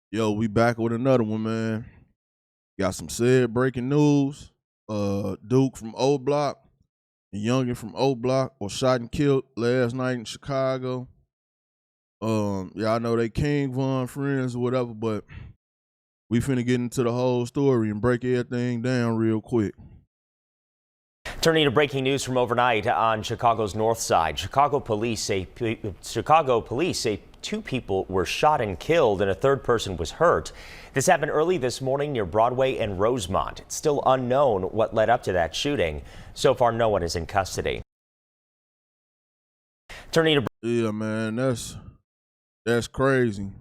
Yo, we back with another one, man. Got some sad breaking news. Duke from Oblock and Yunggin from Oblock was shot and killed last night in Chicago. Y'all know they King Von friends or whatever, but we finna get into the whole story and break everything down real quick. Turning to breaking news from overnight on Chicago's north side. Chicago police say two people were shot and killed and a third person was hurt. This happened early this morning near Broadway and Rosemont. It's still unknown what led up to that shooting. So far, no one is in custody. Turning to Yeah, man, that's crazy.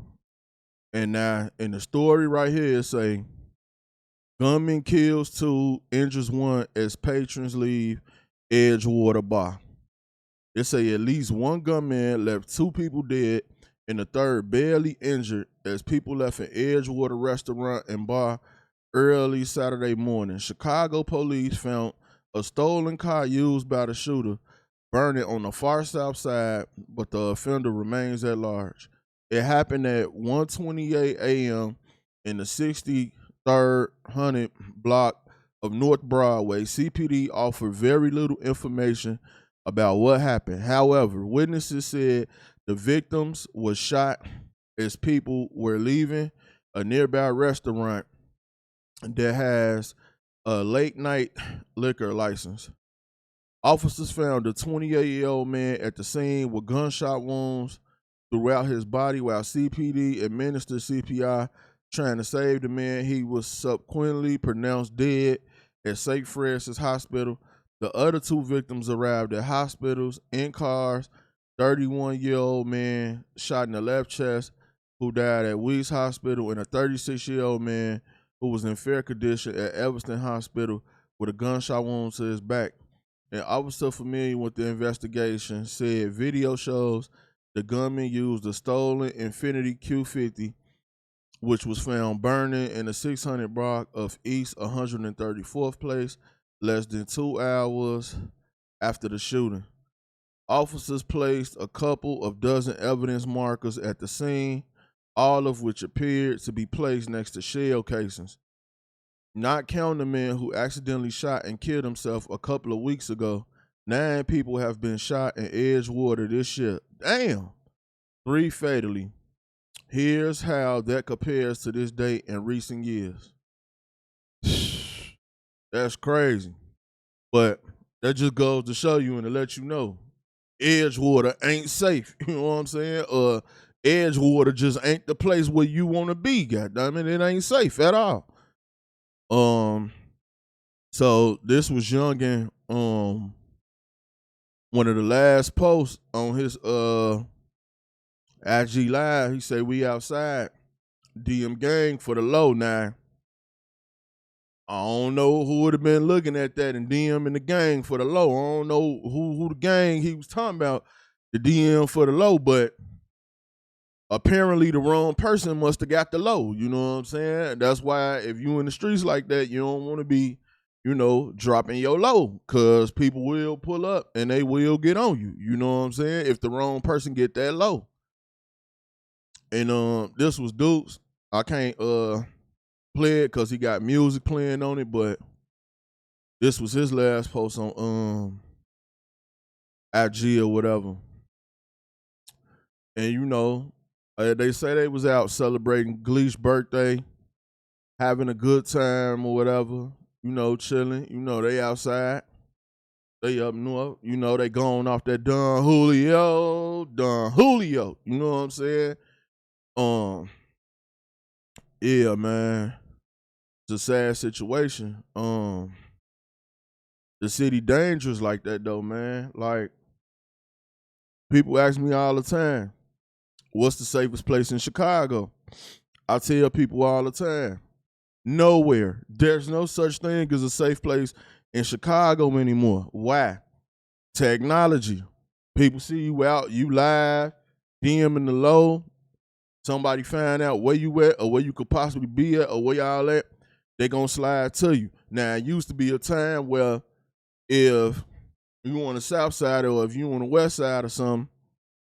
And now in the story right here, it say gunman kills two, injures one as patrons leave Edgewater bar. It say at least one gunman left two people dead and the third barely injured as people left an Edgewater restaurant and bar early Saturday morning. Chicago police found a stolen car used by the shooter burning on the far south side, but the offender remains at large. It happened at 1:28 a.m. in the 63rd 100 block of North Broadway. CPD offered very little information about what happened. However, witnesses said the victims were shot as people were leaving a nearby restaurant that has a late night liquor license. Officers found a 28-year-old man at the scene with gunshot wounds throughout his body while CPD administered CPR trying to save the man. He was subsequently pronounced dead at St. Francis Hospital. The other two victims arrived at hospitals in cars. 31-year-old man shot in the left chest who died at Weeks Hospital, and a 36-year-old man who was in fair condition at Evanston Hospital with a gunshot wound to his back. An officer familiar with the investigation said video shows the gunman used a stolen Infiniti Q50, which was found burning in the 600 block of East 134th Place less than 2 hours after the shooting. Officers placed a couple of dozen evidence markers at the scene, all of which appeared to be placed next to shell casings. Not counting the man who accidentally shot and killed himself a couple of weeks ago, 9 people have been shot in Edgewater this year. Damn! 3 fatally. Here's how that compares to this date in recent years. That's crazy. But that just goes to show you and to let you know, Edgewater ain't safe. You know what I'm saying? Edgewater just ain't the place where you want to be, goddammit. It ain't safe at all. So this was Yunggin, one of the last posts on his IG Live. He said, "We outside, DM gang for the low." Now, I don't know who would have been looking at that and DM in the gang for the low. I don't know who the gang he was talking about, the DM for the low, but apparently the wrong person must have got the low. You know what I'm saying? That's why if you in the streets like that, you don't want to be, dropping your low, because people will pull up and they will get on you. You know what I'm saying? If the wrong person get that low. And this was Duke's. I can't play it because he got music playing on it, but this was his last post on IG or whatever. And they say they was out celebrating Gleesh's birthday, having a good time or whatever, chilling. They outside. They up north. They going off that Don Julio. You know what I'm saying? Yeah, man. It's a sad situation. The city dangerous like that though, man. Like, people ask me all the time, what's the safest place in Chicago? I tell people all the time, nowhere. There's no such thing as a safe place in Chicago anymore. Why? Technology. People see you out, you live, DM in the low. Somebody find out where you at or where you could possibly be at or where y'all at, they gonna slide to you. Now, it used to be a time where if you on the south side or if you on the west side or something,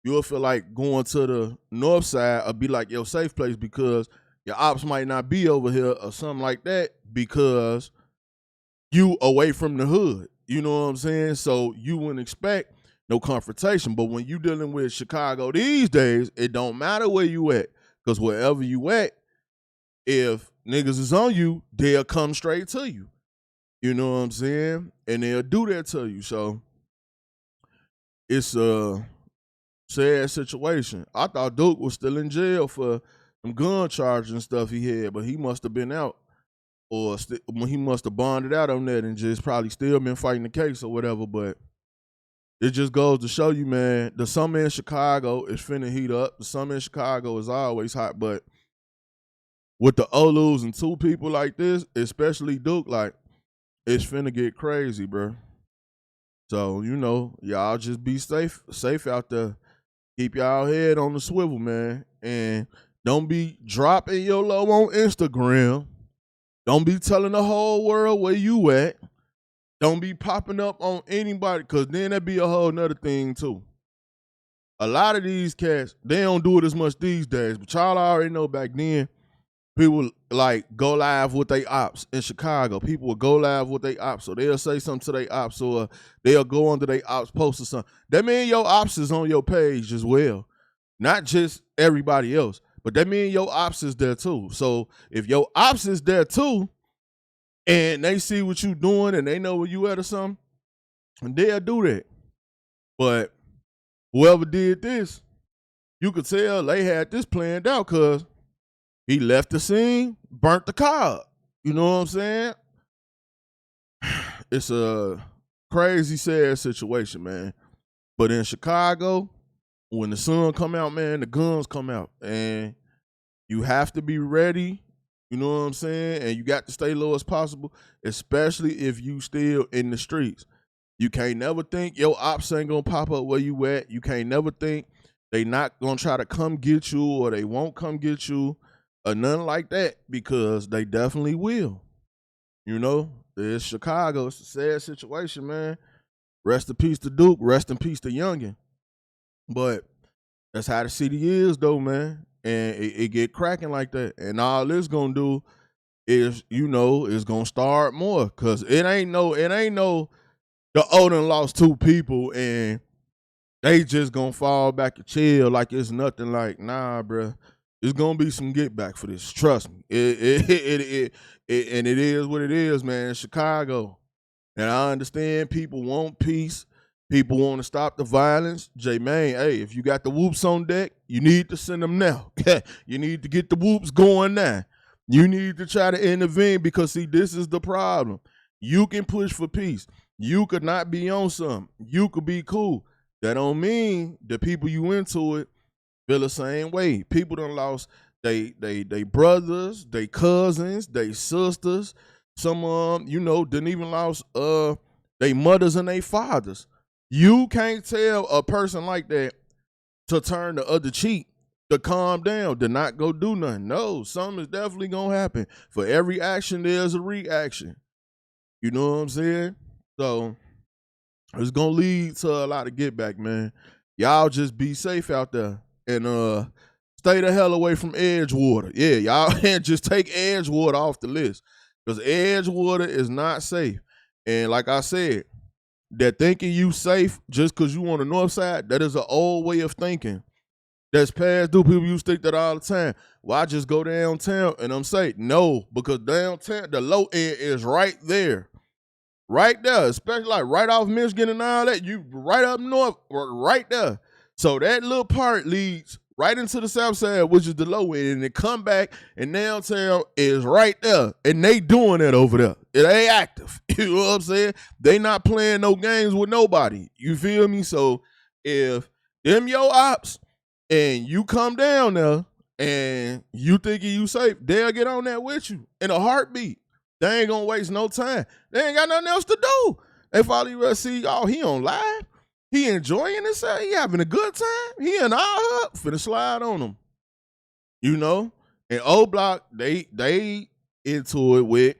you'll feel like going to the north side or be like your safe place because Your ops might not be over here or something like that because you away from the hood. You know what I'm saying? So you wouldn't expect no confrontation. But when you dealing with Chicago these days, it don't matter where you at. Because wherever you at, if niggas is on you, they'll come straight to you. You know what I'm saying? And they'll do that to you. So it's a sad situation. I thought Duke was still in jail for some gun charges and stuff he had, but he must have been out. Or he must have bonded out on that and just probably still been fighting the case or whatever. But it just goes to show you, man, the summer in Chicago is finna heat up. The summer in Chicago is always hot, but with the O losing two people like this, especially Duke, like, it's finna get crazy, bro. So, you know, y'all just be safe out there. Keep y'all head on the swivel, man. And don't be dropping your low on Instagram. Don't be telling the whole world where you at. Don't be popping up on anybody, because then that'd be a whole nother thing, too. A lot of these cats, they don't do it as much these days, but y'all already know back then, people like go live with their ops in Chicago. People will go live with their ops, so they'll say something to their ops, or they'll go under their ops post or something. That means your ops is on your page as well, not just everybody else, but that means your ops is there too. So if your ops is there too, and they see what you doing and they know where you at or something, and they'll do that. But whoever did this, you could tell they had this planned out, because he left the scene, burnt the car up. You know what I'm saying? It's a crazy, sad situation, man. But in Chicago, when the sun come out, man, the guns come out. And you have to be ready, you know what I'm saying? And you got to stay low as possible, especially if you still in the streets. You can't never think your ops ain't gonna pop up where you at. You can't never think they not gonna try to come get you, or they won't come get you, or nothing like that, because they definitely will. You know, it's Chicago. It's a sad situation, man. Rest in peace to Duke. Rest in peace to Yunggin. But that's how the city is, though, man. And it get cracking like that. And all this gonna do is, you know, it's gonna start more, because it ain't no the Odin lost two people and they just gonna fall back and chill like it's nothing. Like, nah, bruh. It's gonna be some get back for this. Trust me. And it is what it is, man. Chicago. And I understand people want peace. People want to stop the violence. J-Man, hey, if you got the whoops on deck, you need to send them now. You need to get the whoops going now. You need to try to intervene, because, see, this is the problem. You can push for peace. You could not be on something. You could be cool. That don't mean the people you into it feel the same way. People done lost they brothers, they cousins, they sisters. Some you know, didn't even lost they mothers and they fathers. You can't tell a person like that to turn the other cheek, to calm down, to not go do nothing. No, something is definitely gonna happen. For every action, there's a reaction. You know what I'm saying? So it's gonna lead to a lot of get back, man. Y'all just be safe out there. And stay the hell away from Edgewater. Yeah, y'all can't just take Edgewater off the list, because Edgewater is not safe. And like I said, that thinking you safe just because you on the north side, that is an old way of thinking. That's past due. People used to think that all the time. Well, I just go downtown and I'm safe. No, because downtown, the low end is right there. Right there, especially like right off Michigan and all that. You right up north, right there. So that little part leads right into the south side, which is the low end, and it come back, and downtown is right there, and they doing that over there. It ain't active. You know what I'm saying? They not playing no games with nobody. You feel me? So if them your ops and you come down there and you thinking you safe, they'll get on that with you in a heartbeat. They ain't gonna waste no time. They ain't got nothing else to do. They probably see, oh, he on live. He enjoying himself. He having a good time. He in our hub. Finna slide on him. You know? And Oblock, they into it with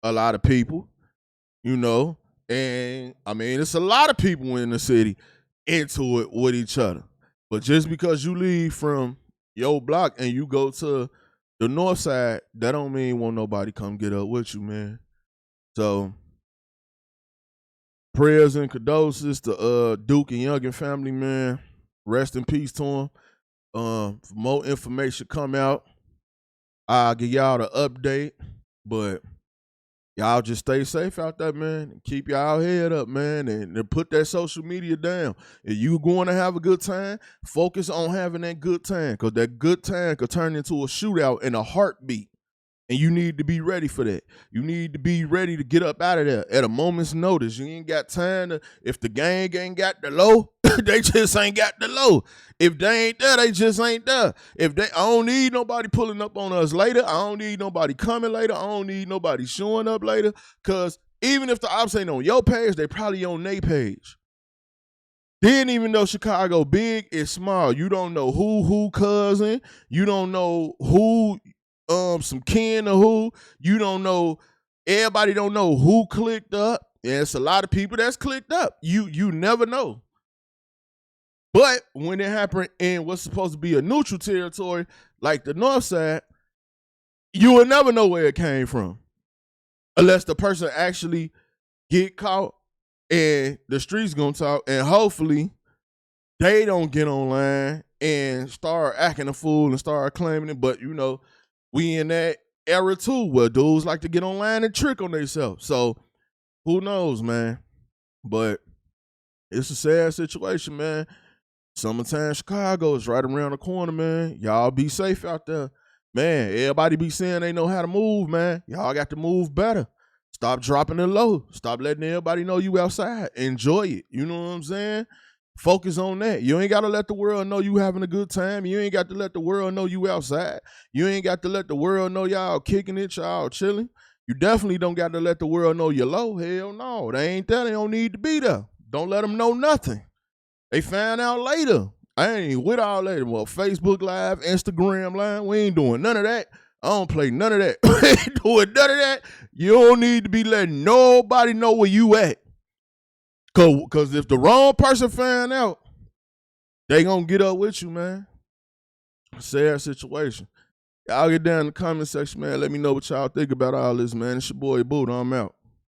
a lot of people. You know? And, I mean, it's a lot of people in the city into it with each other. But just because you leave from your block and you go to the north side, that don't mean won't nobody come get up with you, man. So prayers and condolences to Duke and Yunggin family, man. Rest in peace to him. For more information come out, I'll give y'all the update. But y'all just stay safe out there, man. And keep y'all head up, man. And put that social media down. If you going to have a good time, focus on having that good time. Because that good time could turn into a shootout in a heartbeat. And you need to be ready for that. You need to be ready to get up out of there at a moment's notice. You ain't got time to, if the gang ain't got the low, they just ain't got the low. If they ain't there, they just ain't there. I don't need nobody pulling up on us later. I don't need nobody coming later. I don't need nobody showing up later. Because even if the ops ain't on your page, they probably on their page. Then even though Chicago big, it's small. You don't know who cousin. You don't know who some kin or who. You don't know, everybody don't know who clicked up. And it's a lot of people that's clicked up. You never know. But when it happened in what's supposed to be a neutral territory, like the north side, you will never know where it came from. Unless the person actually get caught and the streets gonna talk, and hopefully they don't get online and start acting a fool and start claiming it. But you know, we in that era too where dudes like to get online and trick on themselves. So who knows, man? But it's a sad situation, man. Summertime Chicago is right around the corner, man. Y'all be safe out there. Man, everybody be saying they know how to move, man. Y'all got to move better. Stop dropping it low. Stop letting everybody know you outside. Enjoy it. You know what I'm saying? Focus on that. You ain't got to let the world know you having a good time. You ain't got to let the world know you outside. You ain't got to let the world know y'all kicking it, y'all chilling. You definitely don't got to let the world know you're low. Hell no. They ain't there. They don't need to be there. Don't let them know nothing. They found out later. I ain't with all that. Well, Facebook Live, Instagram Live, we ain't doing none of that. I don't play none of that. We ain't doing none of that. You don't need to be letting nobody know where you at. Because if the wrong person find out, they gonna get up with you, man. Sad situation. Y'all get down in the comment section, man. Let me know what y'all think about all this, man. It's your boy Buddha. I'm out.